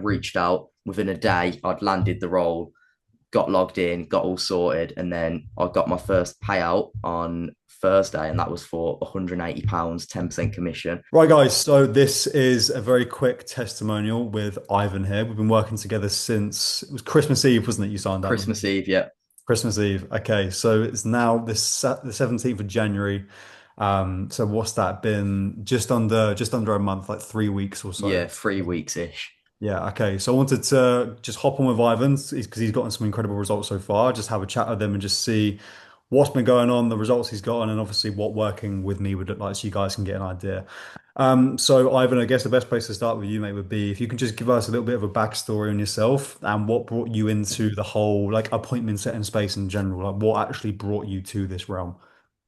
reached out within a day. I'd landed the role, got logged in, got all sorted, and then I got my first payout on Thursday, and that was for £180, 10% commission. Right, guys. So this is a very quick testimonial with Ivan here. We've been working together since it was Christmas Eve, wasn't it? You signed up with me. Christmas Eve, yeah. Christmas Eve. Okay, so it's now the 17th of January. So what's that been? Just under a month, like 3 weeks or so. Yeah, 3 weeks ish. Yeah, okay. So I wanted to just hop on with Ivan because he's gotten some incredible results so far. Just have a chat with him and just see what's been going on, the results he's gotten, and obviously what working with me would look like so you guys can get an idea. So Ivan, I guess the best place to start with you, mate, would be if you can just give us a little bit of a backstory on yourself and what brought you into the whole like appointment setting space in general. Like what actually brought you to this realm?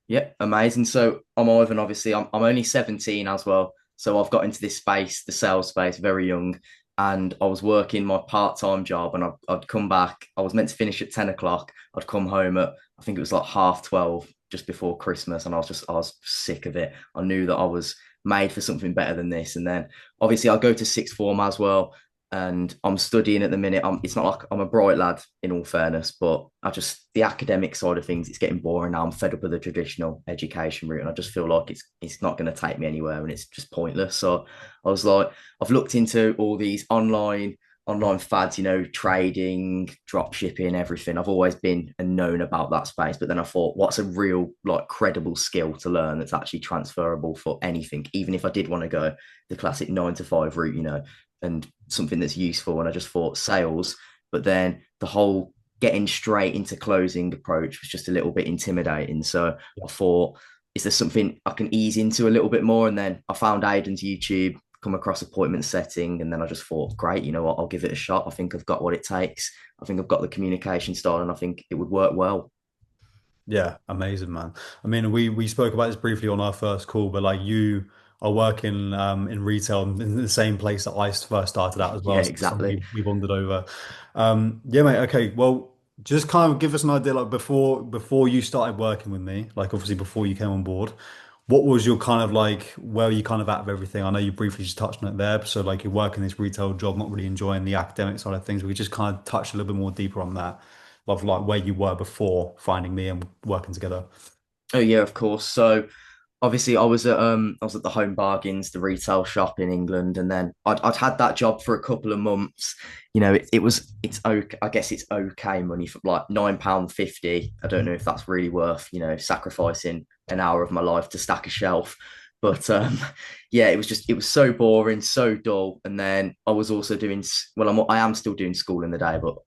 Yeah, amazing. So I'm Ivan, obviously. I'm only 17 as well. So I've got into this space, the sales space, very young. And I was working my part-time job and I'd come back. I was meant to finish at 10 o'clock. I'd come home at, I think it was like 12:30 just before Christmas. And I was sick of it. I knew that I was made for something better than this. And then obviously I'll go to sixth form as well, and I'm studying at the minute. It's not like I'm a bright lad in all fairness, but the academic side of things, it's getting boring now. I'm fed up with the traditional education route, and I just feel like it's not going to take me anywhere, and it's just pointless. So I was like, I've looked into all these online fads, trading, drop shipping, everything. I've always been and known about that space, but then I thought, what's a real like credible skill to learn that's actually transferable for anything, even if I did want to go the classic 9 to 5 route, and something that's useful. And I just thought sales, but then the whole getting straight into closing approach was just a little bit intimidating. So I thought, is there something I can ease into a little bit more? And then I found Aidan's YouTube, come across appointment setting, and then I just thought, great, you know what, I'll give it a shot. I think I've got what it takes. I think I've got the communication style, and I think it would work well. Yeah, amazing, man. I mean, we spoke about this briefly on our first call, but like you are working in retail in the same place that I first started out as Yeah, well. So it's something exactly. we bonded over. Yeah, mate. Okay, well, just kind of give us an idea, like before you started working with me, like obviously before you came on board, what was your kind of like where are you kind of at of everything? I know you briefly just touched on it there. So like you're working this retail job, not really enjoying the academic side of things. We could just kind of touch a little bit more deeper on that of like where you were before finding me and working together. Oh yeah, of course. So obviously I was at the Home Bargains, the retail shop in England, and then I'd had that job for a couple of months. It's okay. I guess it's okay money for like £9.50. I don't know if that's really worth sacrificing an hour of my life to stack a shelf. But yeah, it was so boring, so dull. And then I was also doing well. I am still doing school in the day, but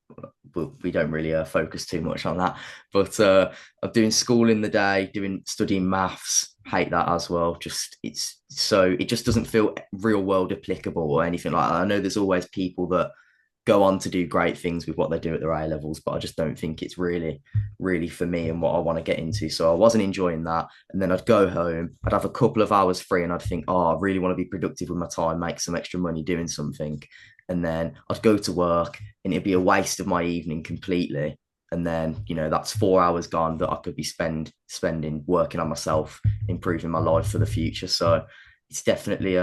we don't really focus too much on that. But I'm doing school in the day, doing studying maths. Hate that as well. It just doesn't feel real world applicable or anything like that. I know there's always people that go on to do great things with what they do at their A levels, but I just don't think it's really for me and what I want to get into. So I wasn't enjoying that. And then I'd go home, I'd have a couple of hours free, and I'd think, oh, I really want to be productive with my time, make some extra money doing something. And then I'd go to work, and it'd be a waste of my evening completely. And then, that's 4 hours gone that I could be spending working on myself, improving my life for the future. So it's definitely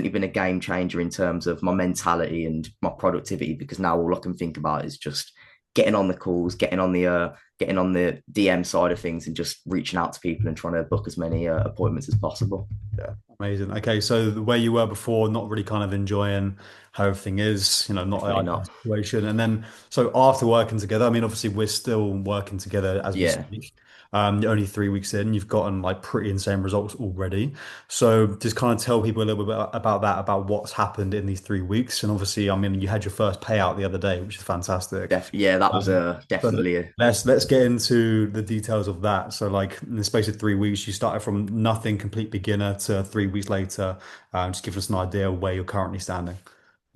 been a game changer in terms of my mentality and my productivity, because now all I can think about is just getting on the calls, getting on the DM side of things, and just reaching out to people and trying to book as many appointments as possible. Yeah, amazing. Okay, so the way you were before, not really kind of enjoying how everything is, not an Definitely ideal not. situation. And then, so after working together, I mean, obviously we're still working together as we Yeah. speak. You're only 3 weeks in, you've gotten like pretty insane results already. So just kind of tell people a little bit about that, about what's happened in these 3 weeks. And obviously, I mean, you had your first payout the other day, which is fantastic. Yeah, that was But definitely a let's get into the details of that. So, like in the space of 3 weeks, you started from nothing, complete beginner, to 3 weeks later. Just give us an idea of where you're currently standing.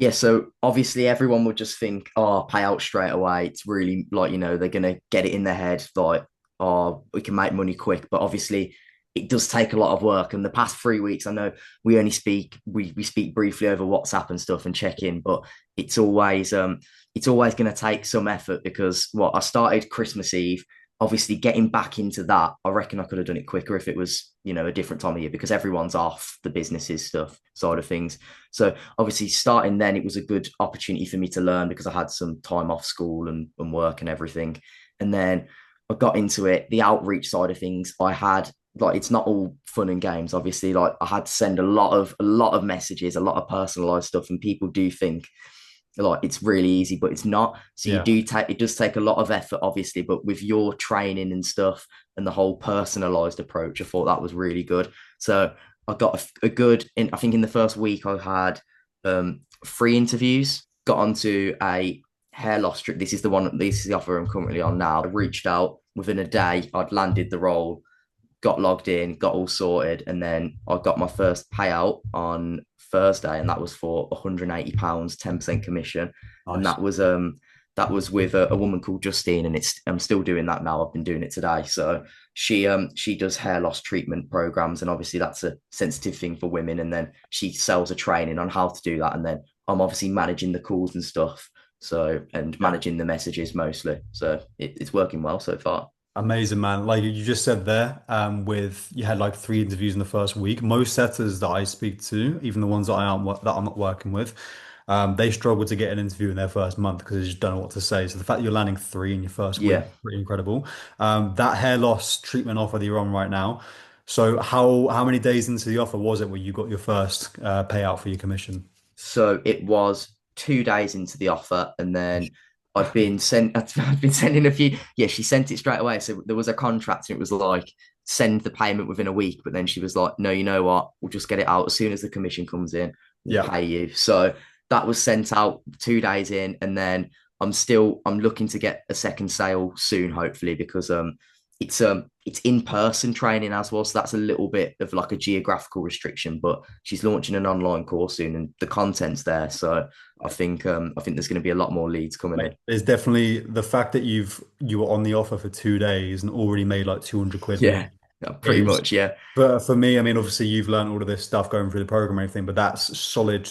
yeah. So obviously everyone would just think, oh, pay out straight away. It's really like, they're gonna get it in their head like, oh, we can make money quick. But obviously it does take a lot of work. And the past 3 weeks, I know we speak briefly over WhatsApp and stuff and check in, but it's always gonna take some effort, because I started Christmas Eve. obviously getting back into that, I reckon I could have done it quicker if it was, a different time of year, because everyone's off the businesses stuff side of things. So obviously starting then, it was a good opportunity for me to learn because I had some time off school and work and everything. And then I got into it, the outreach side of things. I had, like, it's not all fun and games, obviously. Like, I had to send a lot of messages, a lot of personalized stuff, and people do think like it's really easy, but it's not. So you Yeah. do take it does take a lot of effort, obviously, but with your training and stuff and the whole personalized approach, I thought that was really good. So I got a good in, I think in the first week I had 3 interviews, got onto a hair loss trip. This is the offer I'm currently on now. I reached out within a day, I'd landed the role, got logged in, got all sorted, and then I got my first payout on Thursday, and that was for £180, 10% commission, and Nice. that was with a woman called Justine, and I'm still doing that now. I've been doing it today. So she does hair loss treatment programs, and obviously that's a sensitive thing for women. And then she sells a training on how to do that, and then I'm obviously managing the calls and stuff. So and Yeah. managing the messages mostly. So it's working well so far. Amazing, man. Like you just said there, with you had like 3 interviews in the first week. Most setters that I speak to, even the ones that I'm not working with, they struggle to get an interview in their first month because they just don't know what to say. So the fact that you're landing 3 in your first week, Yeah. pretty incredible. That hair loss treatment offer that you're on right now. So how many days into the offer was it where you got your first payout for your commission? So it was 2 days into the offer, and then I'd been sent. I'd been sending a few. Yeah, she sent it straight away. So there was a contract, and it was like send the payment within a week. But then she was like, "No, you know what? We'll just get it out as soon as the commission comes in. We'll Yeah. pay you." So that was sent out 2 days in, and then I'm looking to get a second sale soon, hopefully, because it's in-person training as well, so that's a little bit of like a geographical restriction, but she's launching an online course soon and the content's there, so I think there's going to be a lot more leads coming Mate, in. there's definitely the fact that you were on the offer for 2 days and already made like 200 quid a week Yeah, yeah, pretty is, much, yeah. but for me, I mean, obviously you've learned all of this stuff going through the program and everything, but that's solid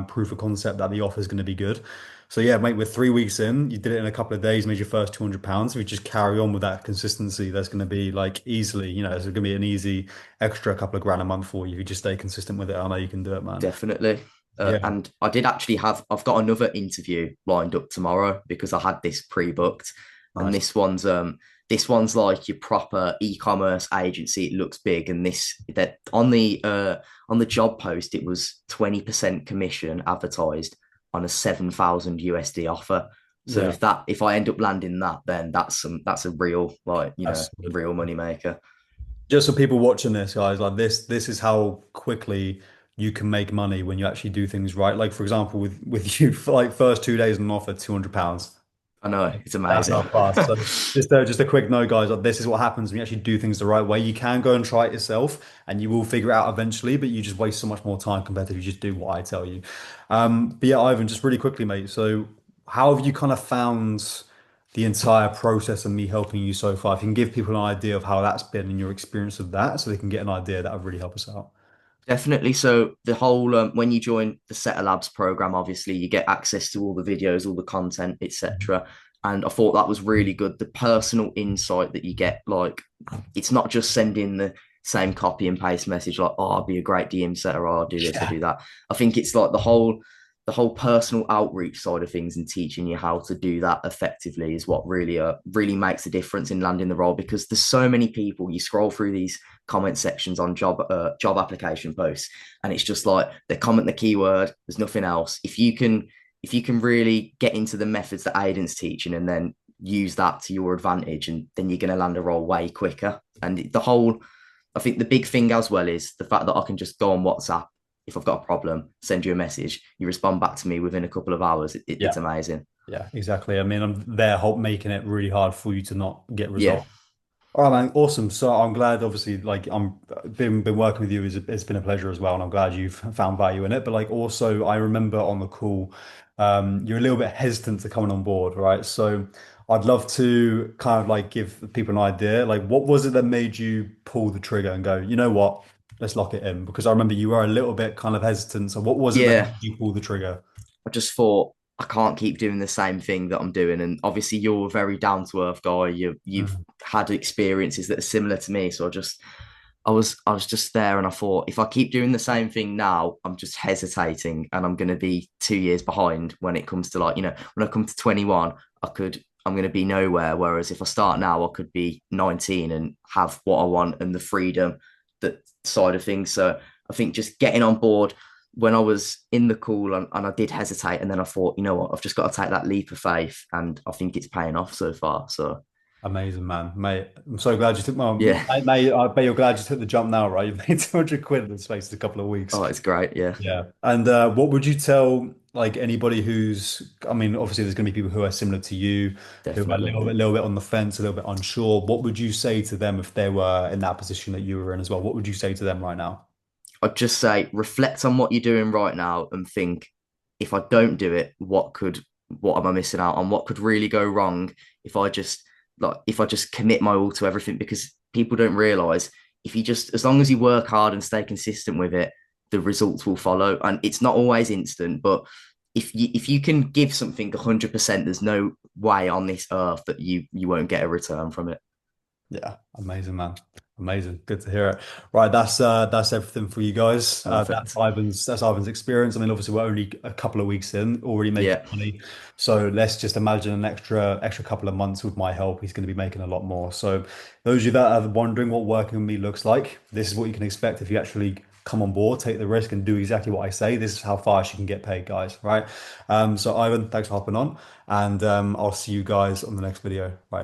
proof of concept that the offer is going to be good. So yeah, mate, we're 3 weeks in, you did it in a couple of days, made your first £200. If you just carry on with that consistency, that's going to be like easily, it's going to be an easy extra couple of grand a month for you if you just stay consistent with it. I know you can do it, man. Definitely. Yeah, And I've got another interview lined up tomorrow because I had this pre-booked, and nice. this one's like your proper e-commerce agency. It looks big, and this that on the job post it was 20% commission advertised on a 7,000 USD offer. So Yeah, if I end up landing that, then that's a real, like, that's good. real money maker. Just for people watching this, guys, like this is how quickly you can make money when you actually do things right. Like for example, with you for like first 2 days on an offer, £200. I know, it's That's amazing. how fast. So just a quick note, guys. Like, this is what happens when you actually do things the right way. You can go and try it yourself, and you will figure it out eventually. But you just waste so much more time compared to if you just do what I tell you. But yeah, Ivan, just really quickly, mate. So how have you kind of found the entire process of me helping you so far? If you can give people an idea of how that's been and your experience of that, so they can get an idea, that would really help us out. Definitely. So the whole when you join the Setter Labs program, obviously you get access to all the videos, all the content, etc. And I thought that was really good. The personal insight that you get, like it's not just sending the same copy and paste message, like, "Oh, I'll be a great DM setter, or I'll do this, I'll Yeah. do that." I think it's like the whole personal outreach side of things and teaching you how to do that effectively is what really makes a difference in landing the role, because there's so many people. You scroll through these comment sections on job application posts, and it's just like they comment the keyword, there's nothing else. If you can really get into the methods that Aiden's teaching and then use that to your advantage, and then you're going to land a role way quicker. And I think the big thing as well is the fact that I can just go on WhatsApp if I've got a problem, send you a message, you respond back to me within a couple of hours. It's Yeah. amazing. Yeah, exactly. I mean, I'm there help making it really hard for you to not get Yeah, results. All right, man. Awesome. So I'm glad, obviously, like I'm been working with you is it's been a pleasure as well, and I'm glad you've found value in it. But like also, I remember on the call, you're a little bit hesitant to coming on board, right? So I'd love to kind of like give people an idea. Like, what was it that made you pull the trigger and go, you know what, let's lock it in? Because I remember you were a little bit kind of hesitant. So what was it that yeah. made you pull the trigger? I just thought. I can't keep doing the same thing that I'm doing. And obviously, you're a very down to earth guy. You've Mm. had experiences that are similar to me. So I was just there, and I thought if I keep doing the same thing now, I'm just hesitating, and I'm going to be 2 years behind when it comes to, like, when I come to 21, I'm going to be nowhere. Whereas if I start now, I could be 19 and have what I want and the freedom, that side of things. So I think just getting on board when I was in the call, and I did hesitate, and then I thought, you know what, I've just got to take that leap of faith, and I think it's paying off so far. So Amazing, man, mate. I'm so glad you took my yeah, mate. I bet you're glad you took the jump now, right? You've made 200 quid in the space of a couple of weeks. oh, it's great. Yeah, Yeah. And what would you tell like anybody who's, I mean, obviously there's going to be people who are similar to you, who are a definitely. little bit on the fence, a little bit unsure. What would you say to them if they were in that position that you were in as well? What would you say to them right now? I'd just say reflect on what you're doing right now and think, if I don't do it, what am I missing out on? What could really go wrong if I just commit my all to everything? Because people don't realize, if you just, as long as you work hard and stay consistent with it, the results will follow. And it's not always instant, but if you can give something 100%, there's no way on this earth that you won't get a return from it. Yeah, amazing, man. Amazing. Good to hear it. Right, that's everything for you guys. Perfect. That's Ivan's experience. I mean, obviously we're only a couple of weeks in, already making Yeah. money. So let's just imagine an extra couple of months with my help, he's going to be making a lot more. So those of you that are wondering what working with me looks like, this is what you can expect if you actually come on board, take the risk, and do exactly what I say. This is how fast you can get paid, guys. Right. So Ivan, thanks for hopping on, and I'll see you guys on the next video. Right.